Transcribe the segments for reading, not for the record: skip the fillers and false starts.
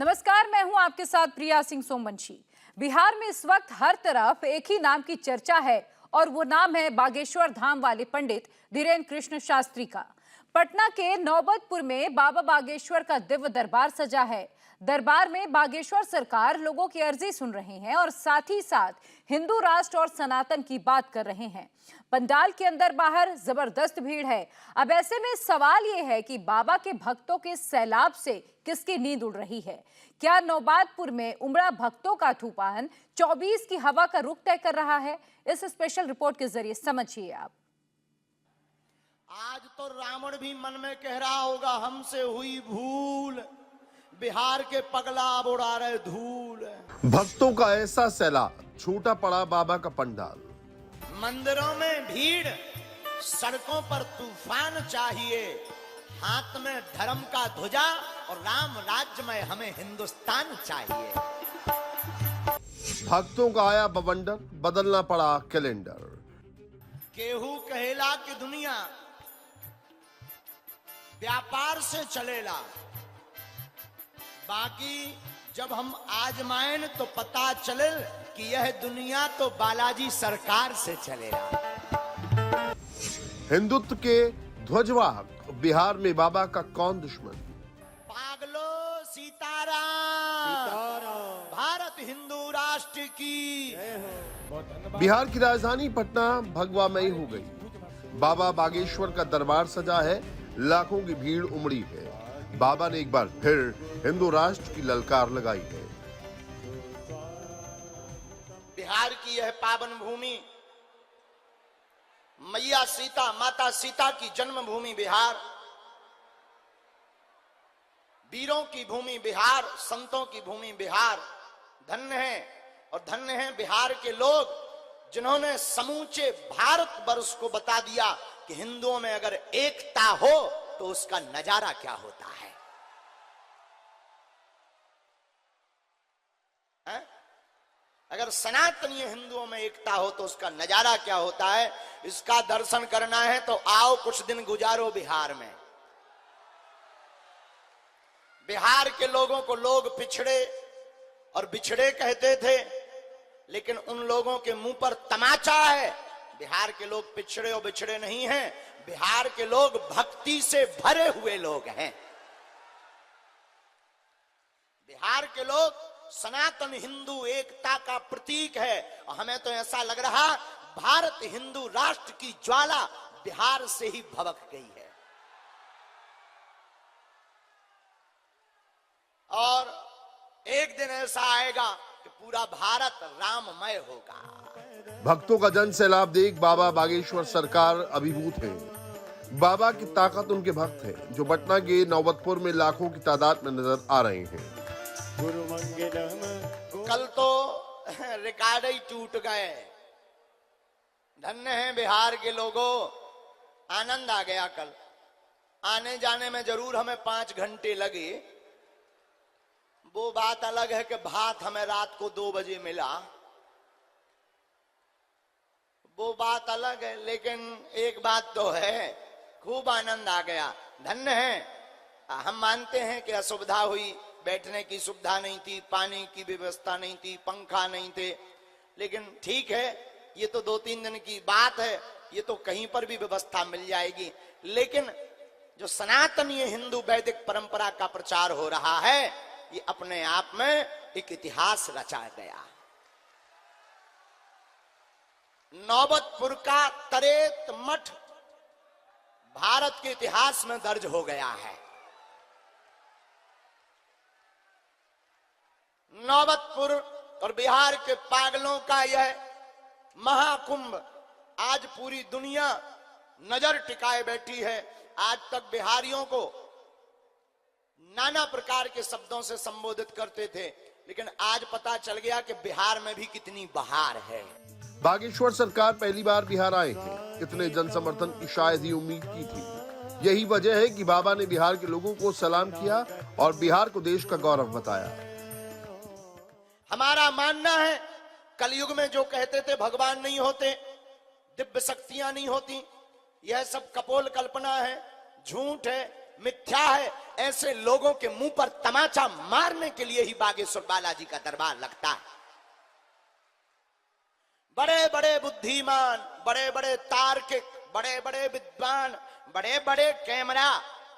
नमस्कार, मैं हूं आपके साथ प्रिया सिंह सोमवंशी। बिहार में इस वक्त हर तरफ एक ही नाम की चर्चा है और वो नाम है बागेश्वर धाम वाले पंडित धीरेन्द्र कृष्ण शास्त्री का। पटना के नौबतपुर में बाबा बागेश्वर का दिव्य दरबार सजा है। दरबार में बागेश्वर सरकार लोगों की अर्जी सुन रहे हैं और साथ ही साथ हिंदू राष्ट्र और सनातन की बात कर रहे हैं। पंडाल के अंदर बाहर जबरदस्त भीड़ है। अब ऐसे में सवाल ये है कि बाबा के भक्तों के सैलाब से किसकी नींद उड़ रही है? क्या नौबतपुर में उमड़ा भक्तों का तूफान 24 की हवा का रुख तय कर रहा है? इस स्पेशल रिपोर्ट के जरिए समझिए आप। आज तो रावण भी मन में कह रहा होगा हमसे हुई भूल, बिहार के पगला अब उड़ा रहे धूल। भक्तों का ऐसा सैलाब, छूटा पड़ा बाबा का पंडाल। मंदिरों में भीड़, सड़कों पर तूफान चाहिए, हाथ में धर्म का ध्वजा और राम राज्य में हमें हिंदुस्तान चाहिए। भक्तों का आया बवंडर, बदलना पड़ा कैलेंडर। केहू कहेला कि दुनिया व्यापार से चलेला, बाकी जब हम आजमाएं तो पता चले कि यह दुनिया तो बालाजी सरकार से चलेगा। हिंदुत्व के ध्वजवाहक बिहार में बाबा का कौन दुश्मन? पागलो सीताराम, भारत हिंदू राष्ट्र की। बिहार की राजधानी पटना भगवामयी हो गई। बाबा बागेश्वर का दरबार सजा है, लाखों की भीड़ उमड़ी है। बाबा ने एक बार फिर हिंदू राष्ट्र की ललकार लगाई है। बिहार की यह पावन भूमि, मैया सीता, माता सीता की जन्मभूमि बिहार, वीरों की भूमि बिहार, संतों की भूमि बिहार। धन्य है और धन्य है बिहार के लोग जिन्होंने समूचे भारत वर्ष को बता दिया कि हिंदुओं में अगर एकता हो तो उसका नजारा क्या होता है। अगर सनातनीय हिंदुओं में एकता हो तो उसका नजारा क्या होता है, इसका दर्शन करना है तो आओ कुछ दिन गुजारो बिहार में। बिहार के लोगों को लोग पिछड़े और बिछड़े कहते थे, लेकिन उन लोगों के मुंह पर तमाचा है। बिहार के लोग पिछड़े और बिछड़े नहीं हैं, बिहार के लोग भक्ति से भरे हुए लोग हैं। बिहार के लोग सनातन हिंदू एकता का प्रतीक है और हमें तो ऐसा लग रहा भारत हिंदू राष्ट्र की ज्वाला बिहार से ही भभक गई है। और एक दिन ऐसा आएगा कि पूरा भारत राममय होगा। भक्तों का जन सैलाब देख बाबा बागेश्वर सरकार अभिभूत है। बाबा की ताकत उनके भक्त हैं, जो पटना के नौबतपुर में लाखों की तादाद में नजर आ रहे हैं। कल तो रिकॉर्ड ही टूट गए। धन्य है बिहार के लोगों, आनंद आ गया। कल आने जाने में जरूर हमें 5 घंटे लगे, वो बात अलग है कि भात हमें रात को 2 बजे मिला, वो बात अलग है। लेकिन एक बात तो है, खूब आनंद आ गया। धन्य है। हम मानते हैं कि असुविधा हुई, बैठने की सुविधा नहीं थी, पानी की व्यवस्था नहीं थी, पंखा नहीं थे, लेकिन ठीक है, ये तो 2-3 दिन की बात है, ये तो कहीं पर भी व्यवस्था मिल जाएगी। लेकिन जो सनातनीय हिंदू वैदिक परंपरा का प्रचार हो रहा है, ये अपने आप में एक इतिहास रचा गया। नौबतपुर का तरेत मठ भारत के इतिहास में दर्ज हो गया है। नौबतपुर और बिहार के पागलों का यह महाकुंभ आज पूरी दुनिया नजर टिकाए बैठी है। आज तक बिहारियों को नाना प्रकार के शब्दों से संबोधित करते थे, लेकिन आज पता चल गया कि बिहार में भी कितनी बहार है। बागेश्वर सरकार पहली बार बिहार आए हैं। इतने जन समर्थन की शायद ही उम्मीद की थी। यही वजह है कि बाबा ने बिहार के लोगों को सलाम किया और बिहार को देश का गौरव बताया। हमारा मानना है, कलयुग में जो कहते थे भगवान नहीं होते, दिव्य शक्तियां नहीं होती, यह सब कपोल कल्पना है, झूठ है, मिथ्या है, ऐसे लोगों के मुंह पर तमाचा मारने के लिए ही बागेश्वर बालाजी का दरबार लगता है। बड़े बड़े बुद्धिमान, बड़े बड़े तार्किक, बड़े बड़े विद्वान, बड़े बड़े कैमरा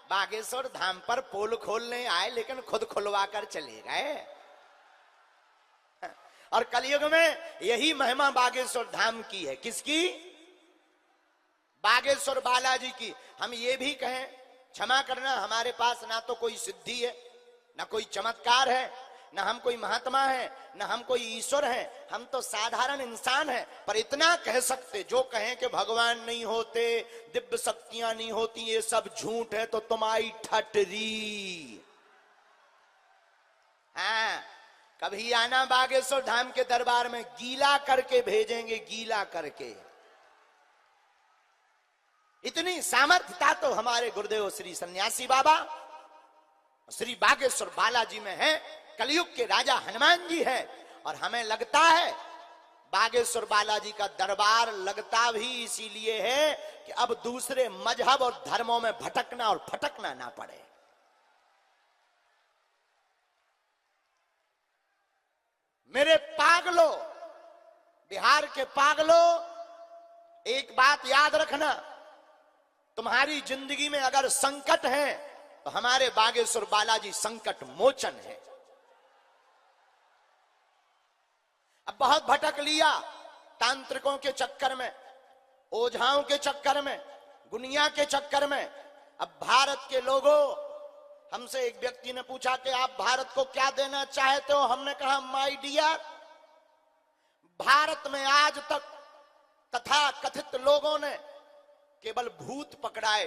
बागेश्वर धाम पर पोल खोलने आए, लेकिन खुद खुलवा कर चले गए। और कलयुग में यही महिमा बागेश्वर धाम की है। किसकी? बागेश्वर बालाजी की। हम ये भी कहें, क्षमा करना, हमारे पास ना तो कोई सिद्धि है, ना कोई चमत्कार है, ना हम कोई महात्मा है, ना हम कोई ईश्वर है, हम तो साधारण इंसान हैं। पर इतना कह सकते, जो कहें कि भगवान नहीं होते, दिव्य शक्तियां नहीं होती, ये सब झूठ है, तो तुम्हारी ठटरी। हाँ, कभी आना बागेश्वर धाम के दरबार में, गीला करके भेजेंगे, गीला करके। इतनी सामर्थ्यता तो हमारे गुरुदेव श्री सन्यासी बाबा, श्री बागेश्वर बालाजी में है। कलयुग के राजा हनुमान जी है। और हमें लगता है बागेश्वर बालाजी का दरबार लगता भी इसीलिए है कि अब दूसरे मजहब और धर्मों में भटकना और फटकना ना पड़े। मेरे पागलों, बिहार के पागलों, एक बात याद रखना, तुम्हारी जिंदगी में अगर संकट है तो हमारे बागेश्वर बालाजी संकट मोचन है। अब बहुत भटक लिया तांत्रिकों के चक्कर में, ओझाओं के चक्कर में, गुनिया के चक्कर में। अब भारत के लोगों, हमसे एक व्यक्ति ने पूछा कि आप भारत को क्या देना चाहते हो? हमने कहा, माय डियर, भारत में आज तक तथा कथित लोगों ने केवल भूत पकड़ाए।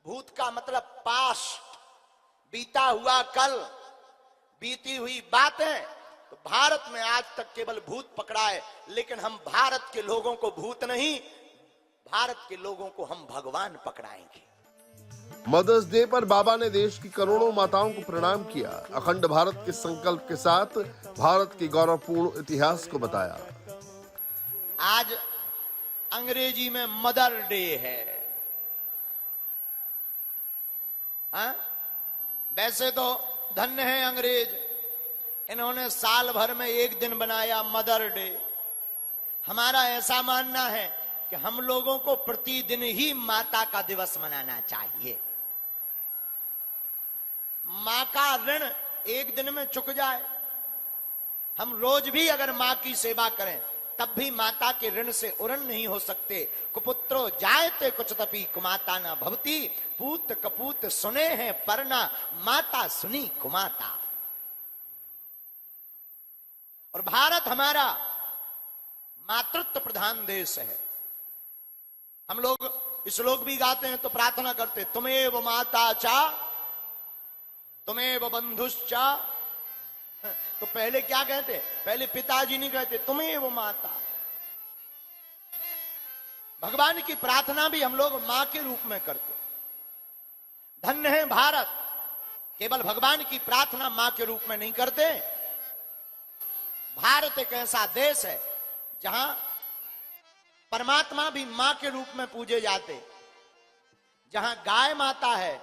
भूत का मतलब पास्ट, बीता हुआ कल, बीती हुई बातें। तो भारत में आज तक केवल भूत पकड़ाए, लेकिन हम भारत के लोगों को भूत नहीं, भारत के लोगों को हम भगवान पकड़ाएंगे। मदर्स डे पर बाबा ने देश की करोड़ों माताओं को प्रणाम किया। अखंड भारत के संकल्प के साथ भारत के गौरवपूर्ण इतिहास को बताया। आज अंग्रेजी में मदर डे है। हाँ? वैसे तो धन्य है अंग्रेज, इन्होंने साल भर में एक दिन बनाया मदर डे। हमारा ऐसा मानना है कि हम लोगों को प्रतिदिन ही माता का दिवस मनाना चाहिए। मां का ऋण एक दिन में चुक जाए। हम रोज भी अगर मां की सेवा करें तब भी माता के ऋण से उरण नहीं हो सकते। कुपुत्रो जायते कुछ तपी कुमाता ना भवती, पूत कपूत सुने हैं परना, माता सुनी कुमाता। और भारत हमारा मातृत्व प्रधान देश है। हम लोग श्लोक भी गाते हैं तो प्रार्थना करते, तुमेव माता चा तुमेव बंधुश्चा। तो पहले क्या कहते? पहले पिताजी नहीं कहते, तुमेव माता। भगवान की प्रार्थना भी हम लोग मां के रूप में करते। धन्य है भारत, केवल भगवान की प्रार्थना मां के रूप में नहीं करते। भारत एक ऐसा देश है जहां परमात्मा भी मां के रूप में पूजे जाते, जहां गाय माता है,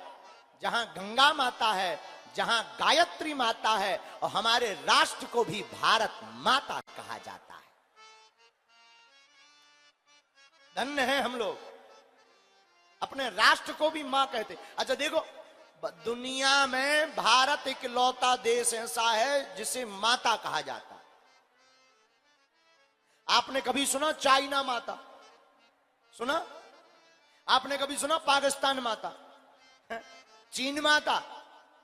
जहां गंगा माता है, जहां गायत्री माता है, और हमारे राष्ट्र को भी भारत माता कहा जाता है। धन्य है हम लोग, अपने राष्ट्र को भी मां कहते। अच्छा देखो, दुनिया में भारत एक लौता देश ऐसा है जिसे माता कहा जाता है। आपने कभी सुना चाइना माता? सुना? आपने कभी सुना पाकिस्तान माता, चीन माता?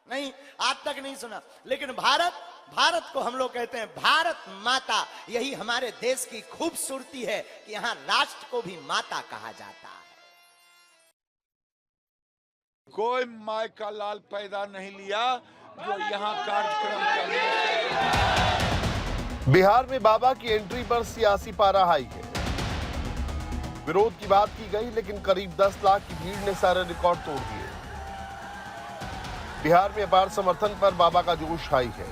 नहीं, आज तक नहीं सुना। लेकिन भारत को हम लोग कहते हैं भारत माता। यही हमारे देश की खूबसूरती है कि यहां राष्ट्र को भी माता कहा जाता है। कोई माय का लाल पैदा नहीं लिया जो यहाँ कार्यक्रम करने। बिहार में बाबा की एंट्री पर सियासी पारा हाई है। विरोध की बात की गई, लेकिन करीब 10 लाख की भीड़ ने सारे रिकॉर्ड तोड़ दिए। बिहार में अपार समर्थन पर बाबा का जोश हाई है।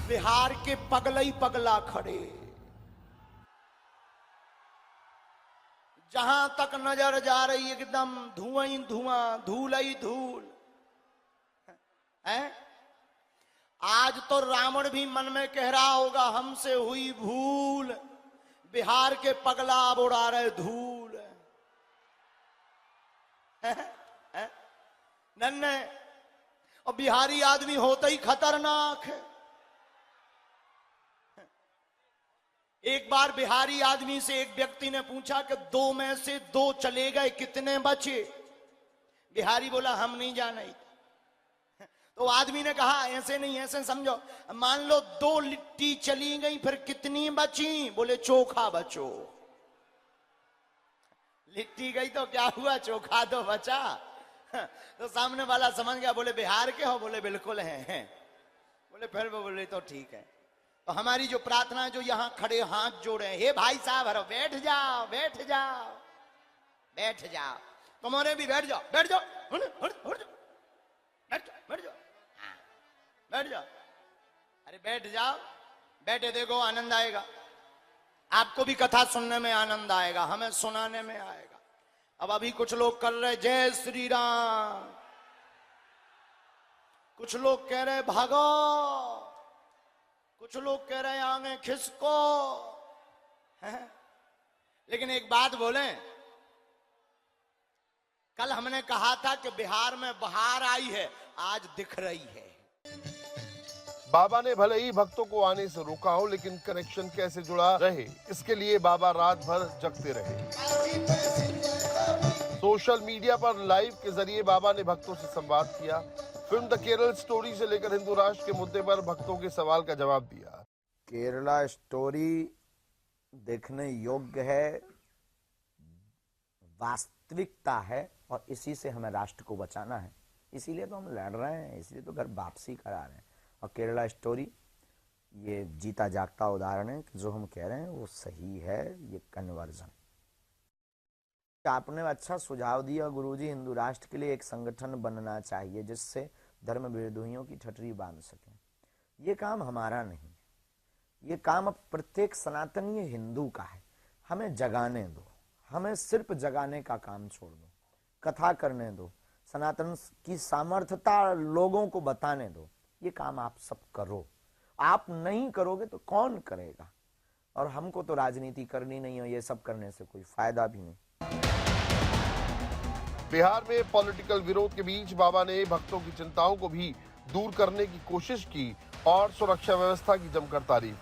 बिहार के पगला ही पगला खड़े, जहां तक नजर जा रही एकदम धुआं ही धुआं, धूल ही धूल है। आज तो रावण भी मन में कह रहा होगा हमसे हुई भूल, बिहार के पगला अब उड़ा रहे धूल। नन्हे और बिहारी आदमी होता ही खतरनाक है। एक बार बिहारी आदमी से एक व्यक्ति ने पूछा कि 2 में से 2 चले गए, कितने बचे? बिहारी बोला हम नहीं जाने। तो आदमी ने कहा ऐसे नहीं, ऐसे समझो, मान लो 2 लिट्टी चली गई, फिर कितनी बची? बोले चोखा बचो। लिट्टी गई तो क्या हुआ, चोखा तो बचा। तो सामने वाला समझ गया, बोले बिहार के हो? बोले बिल्कुल हैं। बोले फिर वो बोले तो ठीक है। तो हमारी जो प्रार्थना है, जो यहां खड़े हाथ जोड़े, हे भाई साहब हरो, बैठ जाओ बैठ जाओ बैठ जाओ, तुम्हारे भी बैठ जाओ बैठ जाओ बैठ जाओ बैठ जाओ, हाँ बैठ जाओ। अरे बैठ जाओ, बैठे देखो आनंद आएगा। आपको भी कथा सुनने में आनंद आएगा, हमें सुनाने में आएगा। अब अभी कुछ लोग कर रहे जय श्री राम, कुछ लोग कह रहे भागो, कुछ लोग कह रहे आगे खिसको है। लेकिन एक बात बोले, कल हमने कहा था कि बिहार में बहार आई है, आज दिख रही है। बाबा ने भले ही भक्तों को आने से रोका हो, लेकिन कनेक्शन कैसे जुड़ा रहे, इसके लिए बाबा रात भर जगते रहे। सोशल मीडिया पर लाइव के जरिए बाबा ने भक्तों से संवाद किया। फिल्म द केरल स्टोरी से लेकर हिंदू राष्ट्र के मुद्दे पर भक्तों के सवाल का जवाब दिया। केरला स्टोरी देखने योग्य है, वास्तविकता है, और इसी से हमें राष्ट्र को बचाना है। इसीलिए तो हम लड़ रहे हैं, इसीलिए तो घर वापसी करा रहे हैं। और केरला स्टोरी ये जीता जागता उदाहरण है कि जो हम कह रहे हैं वो सही है। ये कन्वर्जन आपने अच्छा सुझाव दिया गुरुजी, हिंदू राष्ट्र के लिए एक संगठन बनना चाहिए जिससे धर्म विरोधियों की ठठरी बांध सके। ये काम हमारा नहीं, ये काम अब प्रत्येक सनातनीय हिंदू का है। हमें जगाने दो, हमें सिर्फ जगाने का काम छोड़ दो, कथा करने दो, सनातन की सामर्थ्यता लोगों को बताने दो। ये काम आप सब करो, आप नहीं करोगे तो कौन करेगा? और हमको तो राजनीति करनी नहीं है, ये सब करने से कोई फायदा भी नहीं। बिहार में पॉलिटिकल विरोध के बीच बाबा ने भक्तों की चिंताओं को भी दूर करने की कोशिश की और सुरक्षा व्यवस्था की जमकर तारीफ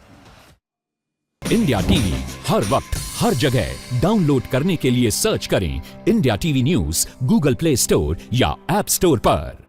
की। इंडिया टीवी हर वक्त हर जगह डाउनलोड करने के लिए सर्च करें India TV news Google play store या ऐप स्टोर पर।